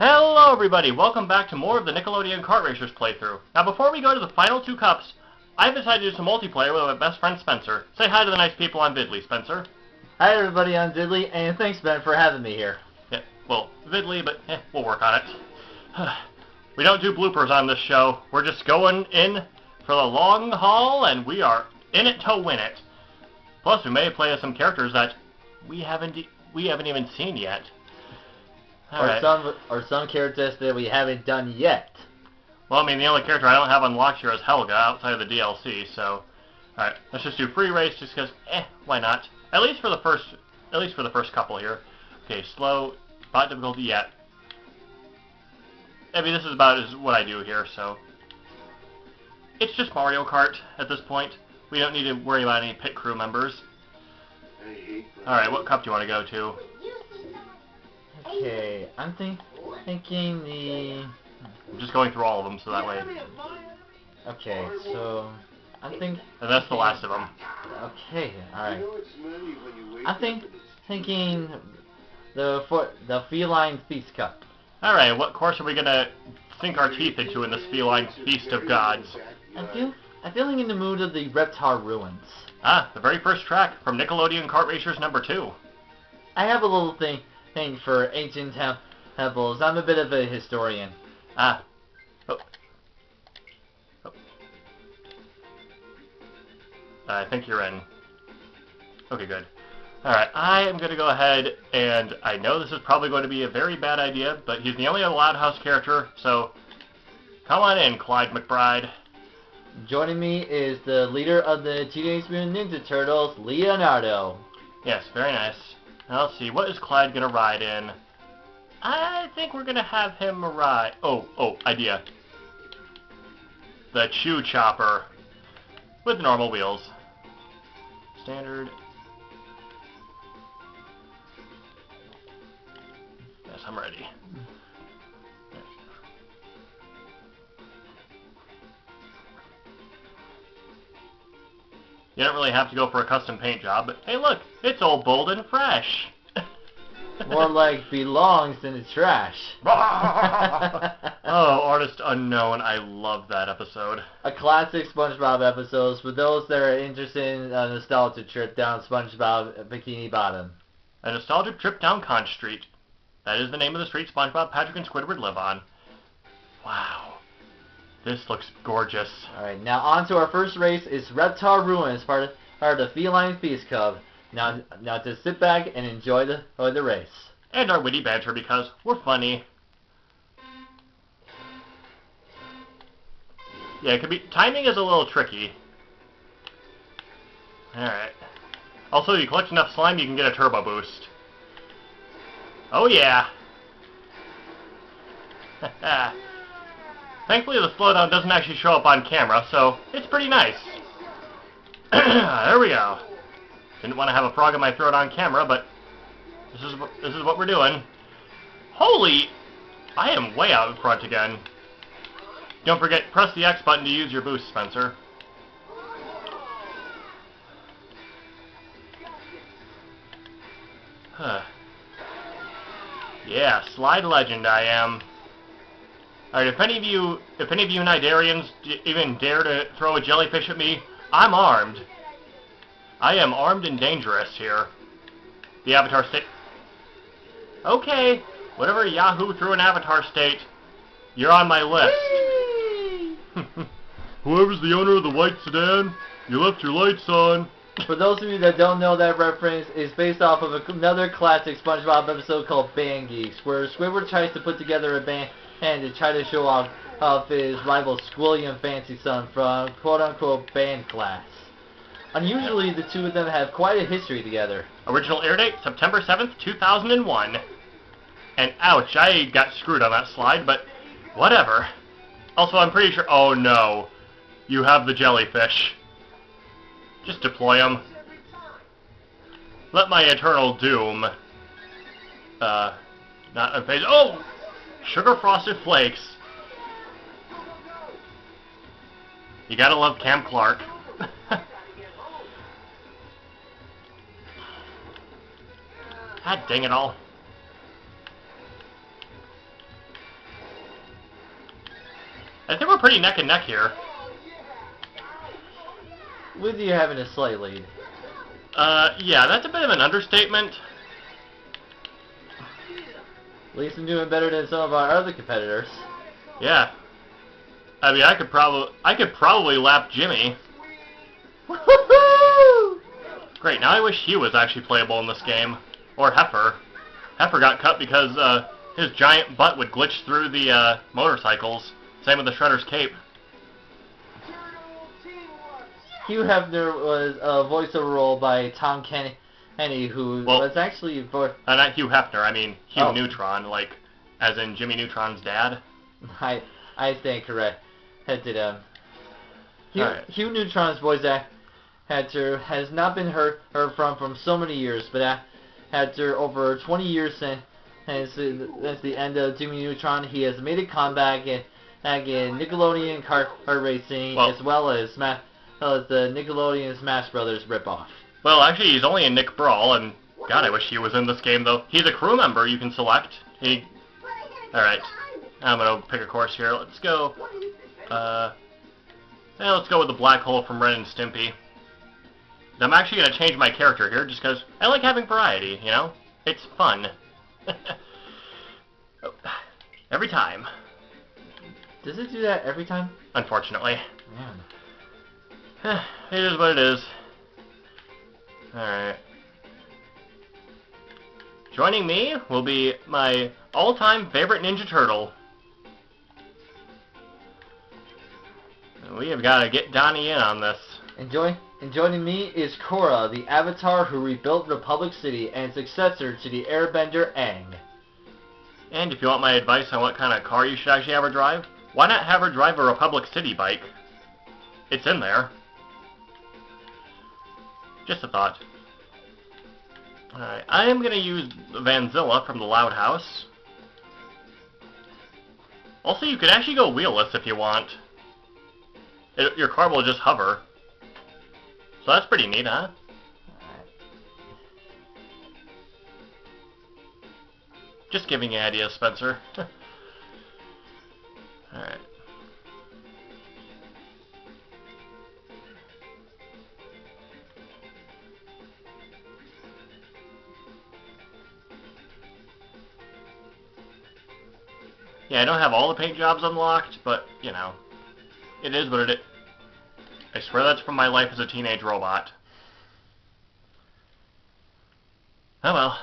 Hello everybody, welcome back to more of the Nickelodeon Kart Racers playthrough. Now before we go to the final two cups, I've decided to do some multiplayer with my best friend Spencer. Say hi to the nice people on VidLii, Spencer. Hi everybody, I'm VidLii, and thanks Ben for having me here. Yeah, well, VidLii, but we'll work on it. We don't do bloopers on this show. We're just going in for the long haul, and we are in it to win it. Plus, we may play as some characters that we haven't even seen yet. Or some characters that we haven't done yet. Well, I mean, the only character I don't have unlocked here is Helga outside of the DLC, so... Alright, let's just do free race just because, why not? At least for the first couple here. Okay, slow, bot difficulty, yeah. I mean, this is about what I do here, so... It's just Mario Kart at this point. We don't need to worry about any pit crew members. Alright, what cup do you want to go to? Okay, I'm thinking the... I'm just going through all of them, so that way... Okay, so... And that's the last of them. Okay, alright. I'm thinking the Feline Feast Cup. Alright, what course are we gonna sink our teeth into in this Feline Feast of Gods? I'm feeling in the mood of the Reptar Ruins. Ah, the very first track from Nickelodeon Kart Racers #2. I have a little thing for ancient temples. I'm a bit of a historian. Ah. I think you're in. Okay, good. Alright, I am going to go ahead, and I know this is probably going to be a very bad idea, but he's the only Loud House character, so come on in, Clyde McBride. Joining me is the leader of the Teenage Mutant Ninja Turtles, Leonardo. Yes, very nice. Now let's see, what is Clyde going to ride in? I think we're going to have him ride... Oh, idea. The Chew Chopper. With normal wheels. Standard. Yes, I'm ready. You don't really have to go for a custom paint job, but hey look, it's all bold and fresh. More like belongs in the trash. Oh, Artist Unknown, I love that episode. A classic SpongeBob episode for those that are interested in a nostalgia trip down SpongeBob Bikini Bottom. A nostalgic trip down Conch Street. That is the name of the street SpongeBob, Patrick, and Squidward live on. Wow. This looks gorgeous. Alright, now on to our first race. It's Reptar Ruins, part of the Feline Feast Cup. Now just sit back and enjoy the race. And our witty banter because we're funny. Yeah, it could be... Timing is a little tricky. Alright. Also, you collect enough slime, you can get a turbo boost. Oh yeah! Thankfully, the slowdown doesn't actually show up on camera, so it's pretty nice. There we go. Didn't want to have a frog in my throat on camera, but this is what we're doing. Holy! I am way out in front again. Don't forget, press the X button to use your boost, Spencer. Yeah, slide legend I am. Alright, if any of you Nidarians even dare to throw a jellyfish at me, I'm armed. I am armed and dangerous here. The Avatar State... Okay, whatever Yahoo threw an Avatar State, you're on my list. Whoever's the owner of the white sedan, you left your lights on. For those of you that don't know, that reference is based off of another classic SpongeBob episode called Band Geeks, where Squidward tries to put together a band to try to show off his rival Squilly and Fancy Son from quote-unquote band class. Unusually, the two of them have quite a history together. Original air date, September 7th, 2001. And ouch, I got screwed on that slide, but whatever. Also, I'm pretty sure... Oh no. You have the jellyfish. Just deploy them. Let my eternal doom... not unfazed... Oh! Sugar Frosted Flakes. You gotta love Cam Clark. God dang it all. I think we're pretty neck and neck here. With you having a slight lead. Yeah, that's a bit of an understatement. At least I'm doing better than some of our other competitors. Yeah. I mean, I could probably lap Jimmy. Woohoo! Great, now I wish Hugh was actually playable in this game. Or Heifer. Heifer got cut because, his giant butt would glitch through the, motorcycles. Same with the Shredder's cape. Hugh Hefner was a voiceover role by Tom Kenny, who was actually not Hugh Hefner, I mean Hugh Oh. Neutron, like, as in Jimmy Neutron's dad. I stand correct. Hugh Alright. Neutron's voice actor has not been heard from so many years, but after over 20 years since the end of Jimmy Neutron, he has made a comeback in Nickelodeon Kart Racing, as well as the Nickelodeon Smash Brothers ripoff. Well, actually, he's only in Nick Brawl, and God, I wish he was in this game, though. He's a crew member you can select. Alright, I'm gonna pick a course here. Let's go, let's go with the black hole from Ren and Stimpy. I'm actually gonna change my character here, just because I like having variety, you know? It's fun. Every time. Does it do that every time? Unfortunately. Man. It is what it is. Alright. Joining me will be my all-time favorite Ninja Turtle. We have got to get Donnie in on this. And joining me is Korra, the avatar who rebuilt Republic City and successor to the airbender Aang. And if you want my advice on what kind of car you should actually have her drive, why not have her drive a Republic City bike? It's in there. Just a thought. Alright, I am going to use Vanzilla from the Loud House. Also, you can actually go wheelless if you want. Your car will just hover. So that's pretty neat, huh? Just giving you ideas, Spencer. Alright. Yeah, I don't have all the paint jobs unlocked, but, you know, it is what it is. I swear that's from my life as a teenage robot. Oh well.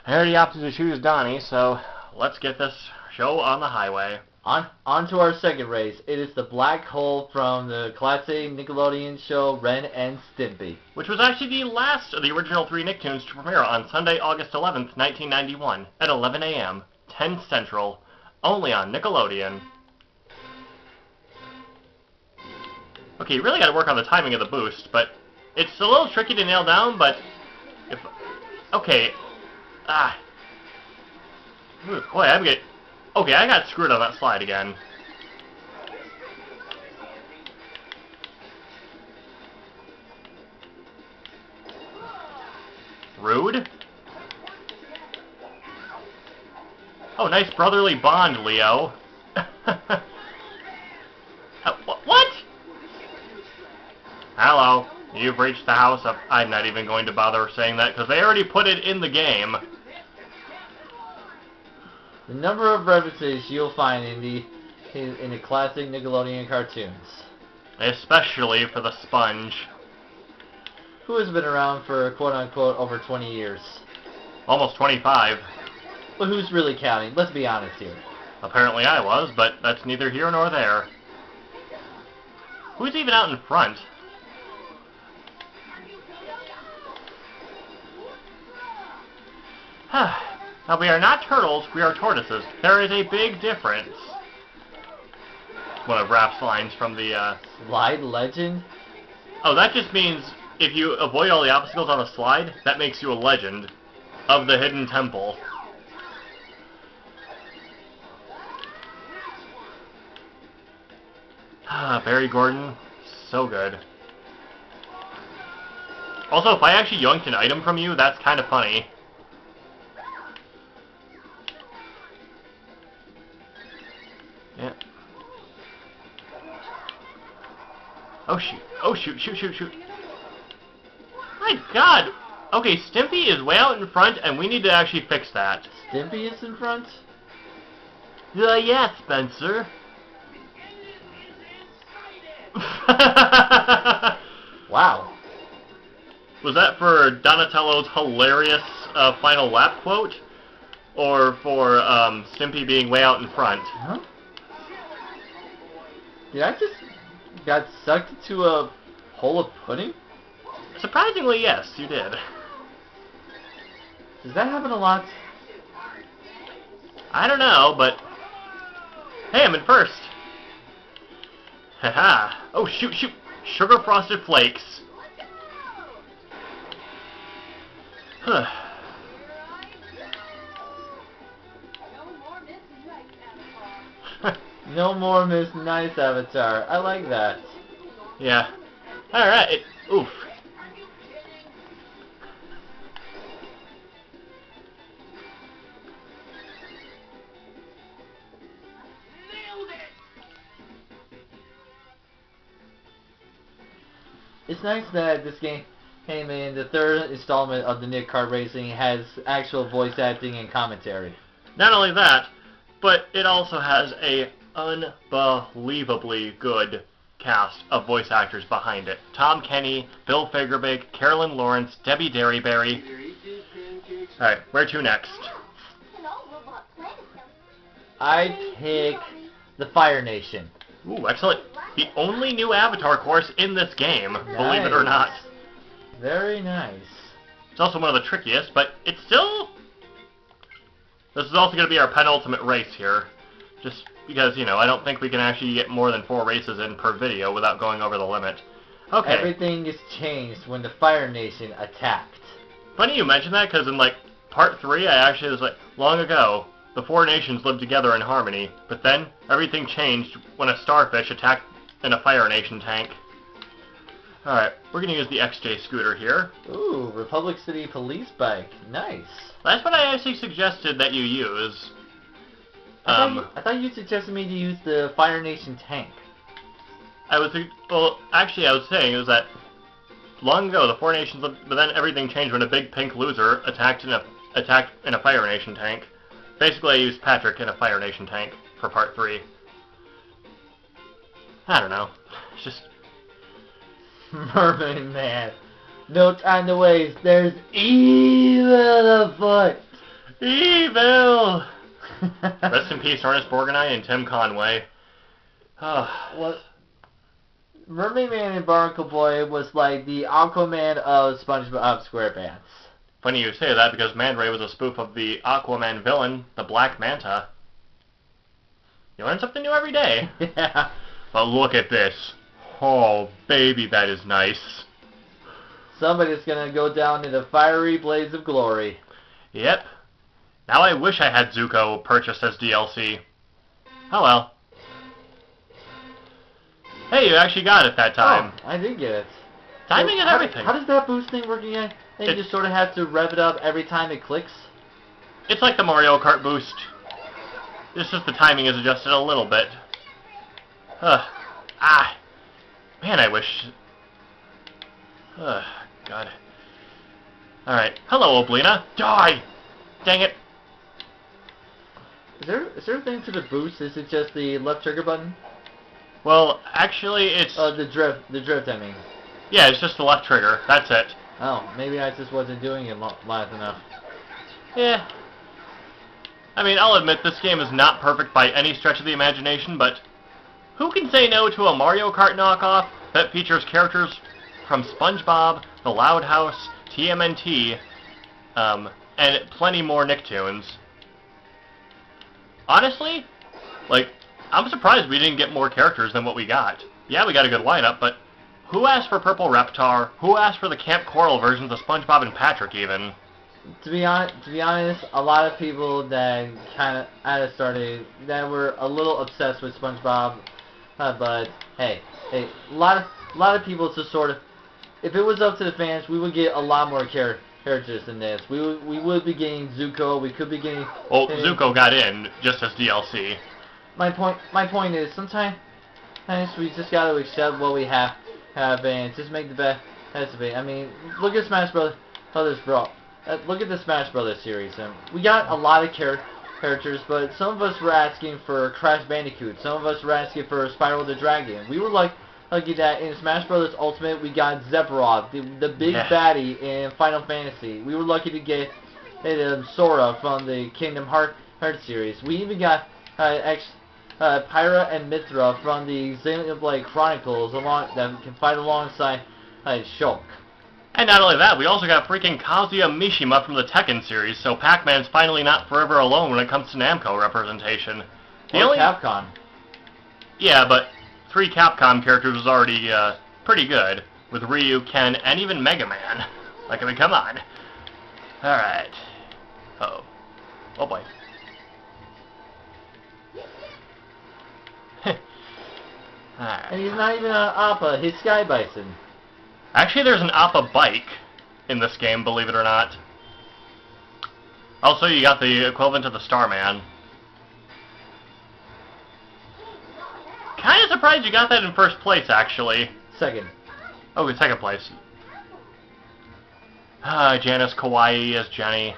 I already opted to choose Donnie, so let's get this show on the highway. On to our second race. It is the black hole from the classic Nickelodeon show Ren and Stimpy. Which was actually the last of the original 3 Nicktoons to premiere on Sunday, August 11th, 1991, at 11 a.m., 10 Central, only on Nickelodeon. Okay, you really gotta work on the timing of the boost, but it's a little tricky to nail down, but if... Okay. Ooh, boy, I'm getting... Okay, I got screwed on that slide again. Rude? Oh, nice brotherly bond, Leo. What? Hello. You've reached the house of... I'm not even going to bother saying that, because they already put it in the game. The number of references you'll find in the classic Nickelodeon cartoons. Especially for the sponge. Who has been around for quote-unquote over 20 years. Almost 25. But who's really counting? Let's be honest here. Apparently I was, but that's neither here nor there. Who's even out in front? Now, we are not turtles, we are tortoises. There is a big difference. One of Raph's lines from the, Slide legend? Oh, that just means if you avoid all the obstacles on a slide, that makes you a legend of the hidden temple. Barry Gordon, so good. Also, if I actually yoinked an item from you, that's kind of funny. Yeah. Oh shoot. Oh shoot, shoot, shoot, shoot. My god! Okay, Stimpy is way out in front, and we need to actually fix that. Stimpy is in front? Yeah, Spencer. Wow. Was that for Donatello's hilarious final lap quote? Or for Stimpy being way out in front? Huh? Did I just got sucked into a hole of pudding? Surprisingly, yes, you did. Does that happen a lot? I don't know, but... Hey, I'm in first! Haha! Oh, shoot, shoot! Sugar Frosted Flakes! Huh. No more Miss Nice Avatar. I like that. Yeah. Alright. Oof. It's nice that this game came in the third installment of the Nick Kart Racing has actual voice acting and commentary. Not only that, but it also has a unbelievably good cast of voice actors behind it. Tom Kenny, Bill Fagerbeck, Carolyn Lawrence, Debbie Derryberry. Alright, where to next? I pick the Fire Nation. Ooh, excellent. The only new Avatar course in this game, believe it or not. Very nice. It's also one of the trickiest, but it's still... This is also going to be our penultimate race here. Just because, you know, I don't think we can actually get more than 4 races in per video without going over the limit. Okay. Everything is changed when the Fire Nation attacked. Funny you mention that, because in, like, part 3, I actually was like, long ago, the 4 nations lived together in harmony, but then everything changed when a starfish attacked in a Fire Nation tank. Alright, we're going to use the XJ scooter here. Ooh, Republic City Police Bike. Nice. That's what I actually suggested that you use. I thought you suggested me to use the Fire Nation tank. Well, actually I was saying is that long ago the 4 nations lived, but then everything changed when a big pink loser attacked in a Fire Nation tank. Basically I used Patrick in a Fire Nation tank for part 3. I don't know. It's just... Mermaid Man. No time to waste. There's evil afoot. Evil! Rest in peace, Ernest Borgnine and Tim Conway. What? Mermaid Man and Barnacle Boy was like the Aquaman of SpongeBob SquarePants. Funny you say that because Man Ray was a spoof of the Aquaman villain, the Black Manta. You learn something new every day. Yeah. But look at this. Oh, baby, that is nice. Somebody's gonna go down in the fiery blaze of glory. Yep. Now I wish I had Zuko purchased as DLC. Oh well. Hey, you actually got it that time. Oh, I did get it. Timing So and everything. How does that boost thing work again? You just sort of have to rev it up every time it clicks? It's like the Mario Kart boost. It's just the timing is adjusted a little bit. Man, I wish... God. Alright. Hello, Oblina. Die! Dang it. Is there a thing to the boost? Is it just the left trigger button? Well, actually, it's... The drift, I mean. Yeah, it's just the left trigger. That's it. Oh, maybe I just wasn't doing it live enough. Yeah. I mean, I'll admit this game is not perfect by any stretch of the imagination, but who can say no to a Mario Kart knockoff that features characters from SpongeBob, The Loud House, TMNT, and plenty more Nicktoons? Honestly, like, I'm surprised we didn't get more characters than what we got. Yeah, we got a good lineup, but who asked for Purple Reptar? Who asked for the Camp Coral versions of SpongeBob and Patrick, even? To be honest, a lot of people that kind of started that were a little obsessed with SpongeBob, but hey, a lot of people just sort of, if it was up to the fans, we would get a lot more characters than this. We would be getting Zuko. We could be getting. Well, Zuko got in just as DLC. My point is sometimes we just gotta accept what we have and just make the best of it. I mean, look at Smash Brothers, bro. Look at the Smash Brothers series. We got a lot of characters, but some of us were asking for Crash Bandicoot. Some of us were asking for Spyro the Dragon. We were lucky that in Smash Brothers Ultimate we got Sephiroth, the big baddie in Final Fantasy. We were lucky to get Sora from the Kingdom Hearts series. We even got Pyra and Mithra from the Xenoblade Chronicles that can fight alongside Shulk. And not only that, we also got freaking Kazuya Mishima from the Tekken series, so Pac-Man's finally not forever alone when it comes to Namco representation. Capcom. Yeah, but 3 Capcom characters was already pretty good, with Ryu, Ken, and even Mega Man. Like, I mean, come on. Alright. Uh-oh. Oh boy. Alright. And he's not even an Appa, he's Sky Bison. Actually, there's an Appa bike in this game, believe it or not. Also, you got the equivalent of the Starman. Kind of surprised you got that in first place, actually. Second. Oh, in second place. Janice Kawaii as Jenny.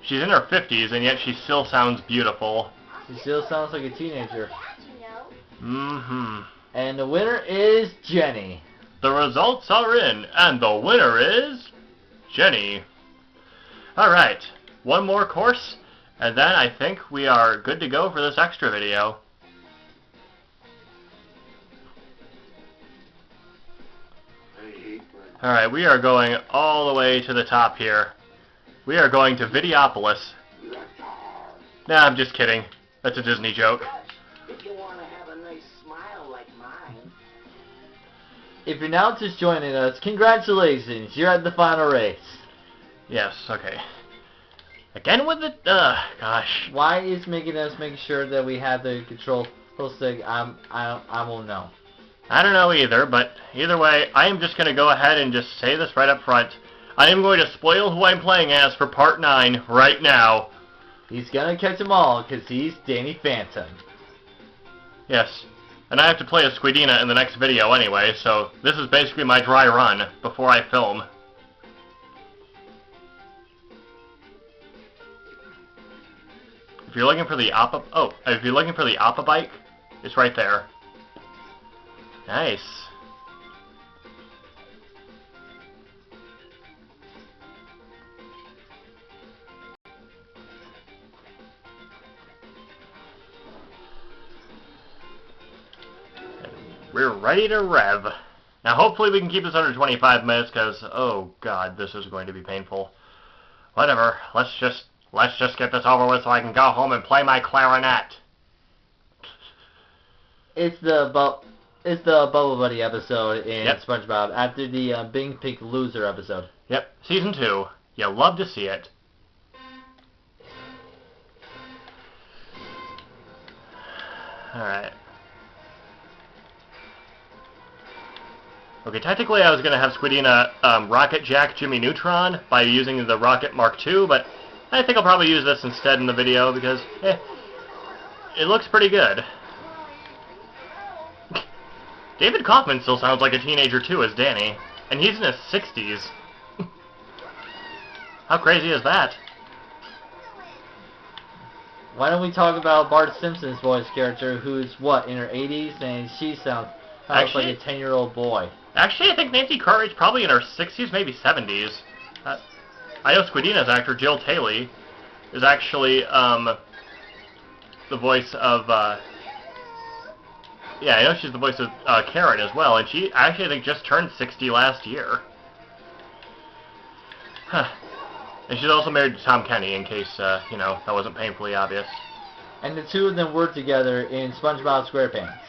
She's in her 50s, and yet she still sounds beautiful. She still sounds like a teenager. Mm-hmm. And the winner is Jenny. The results are in, and the winner is Jenny. Alright, one more course, and then I think we are good to go for this extra video. Alright, we are going all the way to the top here. We are going to Videopolis. Nah, I'm just kidding. That's a Disney joke. If you want to have a nice smile like mine. If you're now just joining us, congratulations, you're at the final race. Yes, okay. Again with the, gosh. Why is making us make sure that we have the control stick? I won't know. I don't know either, but either way, I am just going to go ahead and just say this right up front. I am going to spoil who I'm playing as for Part 9 right now. He's going to catch them all, because he's Danny Phantom. Yes. And I have to play as Squidina in the next video anyway, so this is basically my dry run before I film. If you're looking for the Appa... Oh, if you're looking for the Appa bike, it's right there. Nice. We're ready to rev. Now hopefully we can keep this under 25 minutes because, oh god, this is going to be painful. Whatever, let's just get this over with so I can go home and play my clarinet. It's the Bubble Buddy episode in Yep. SpongeBob after the Bing Pig Loser episode. Yep, Season 2. You'll love to see it. Alright. Okay, technically I was going to have Squidina Rocket Jack Jimmy Neutron by using the Rocket Mark II, but I think I'll probably use this instead in the video because, it looks pretty good. David Kaufman still sounds like a teenager too as Danny, and he's in his 60s. How crazy is that? Why don't we talk about Bart Simpson's voice character, who's, what, in her 80s, and she sounds like a 10-year-old boy. Actually, I think Nancy Cartwright's probably in her 60s, maybe 70s. I know Squidina's actor, Jill Taylor, is actually the voice of... yeah, I know she's the voice of Karen as well, and she actually, I think, just turned 60 last year. Huh. And she's also married to Tom Kenny, in case, you know, that wasn't painfully obvious. And the two of them work together in SpongeBob SquarePants.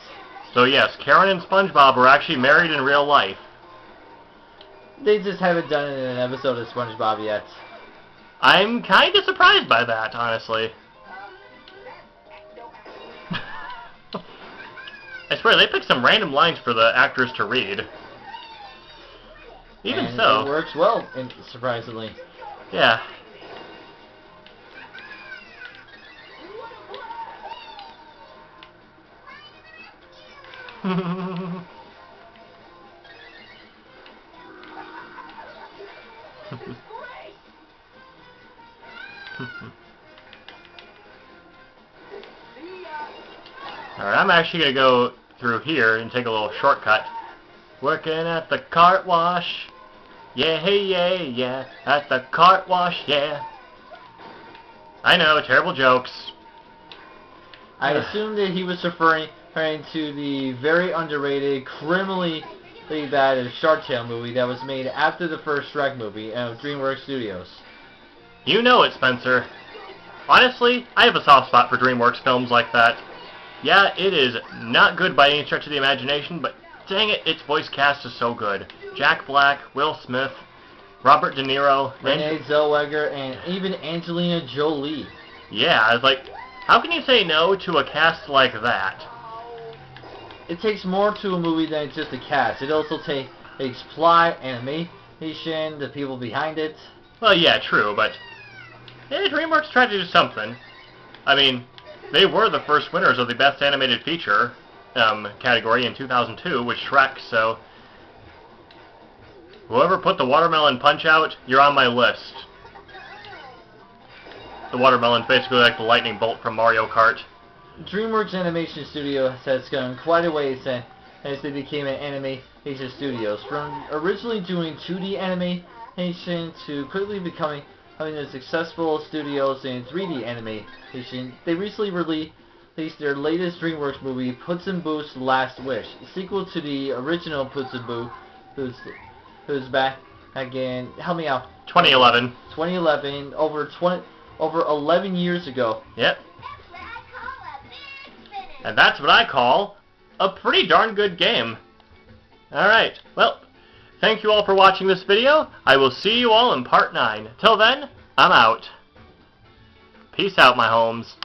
So yes, Karen and SpongeBob were actually married in real life. They just haven't done it in an episode of SpongeBob yet. I'm kind of surprised by that, honestly. I swear, they picked some random lines for the actors to read. Even and so. it works well, surprisingly. Yeah. Alright, I'm actually going to go through here and take a little shortcut. Working at the cart wash. Yeah, hey, yeah, yeah. At the cart wash, yeah. I know, terrible jokes. I assume that he was referring to the very underrated, criminally bad Shark Tale movie that was made after the first Shrek movie of DreamWorks Studios. You know it, Spencer. Honestly, I have a soft spot for DreamWorks films like that. Yeah, it is not good by any stretch of the imagination, but dang it, its voice cast is so good. Jack Black, Will Smith, Robert De Niro, Renee Zellweger, and even Angelina Jolie. Yeah, it's like, how can you say no to a cast like that? It takes more to a movie than just a cast. It also takes plot, animation, the people behind it. Well, yeah, true, but DreamWorks tried to do something. I mean, they were the first winners of the Best Animated Feature category in 2002 with Shrek, so whoever put the Watermelon Punch-Out, you're on my list. The watermelon's basically like the lightning bolt from Mario Kart. DreamWorks Animation Studio has gone quite a way since they became an animation studios. From originally doing 2D animation to quickly becoming a successful studios in 3D animation, they recently released their latest DreamWorks movie, Puss in Boots: Last Wish, a sequel to the original Puss in Boots, who's back again. Help me out. 2011. 2011, over 11 years ago. Yep. And that's what I call a pretty darn good game. Alright, well, thank you all for watching this video. I will see you all in part 9. Till then, I'm out. Peace out, my homes.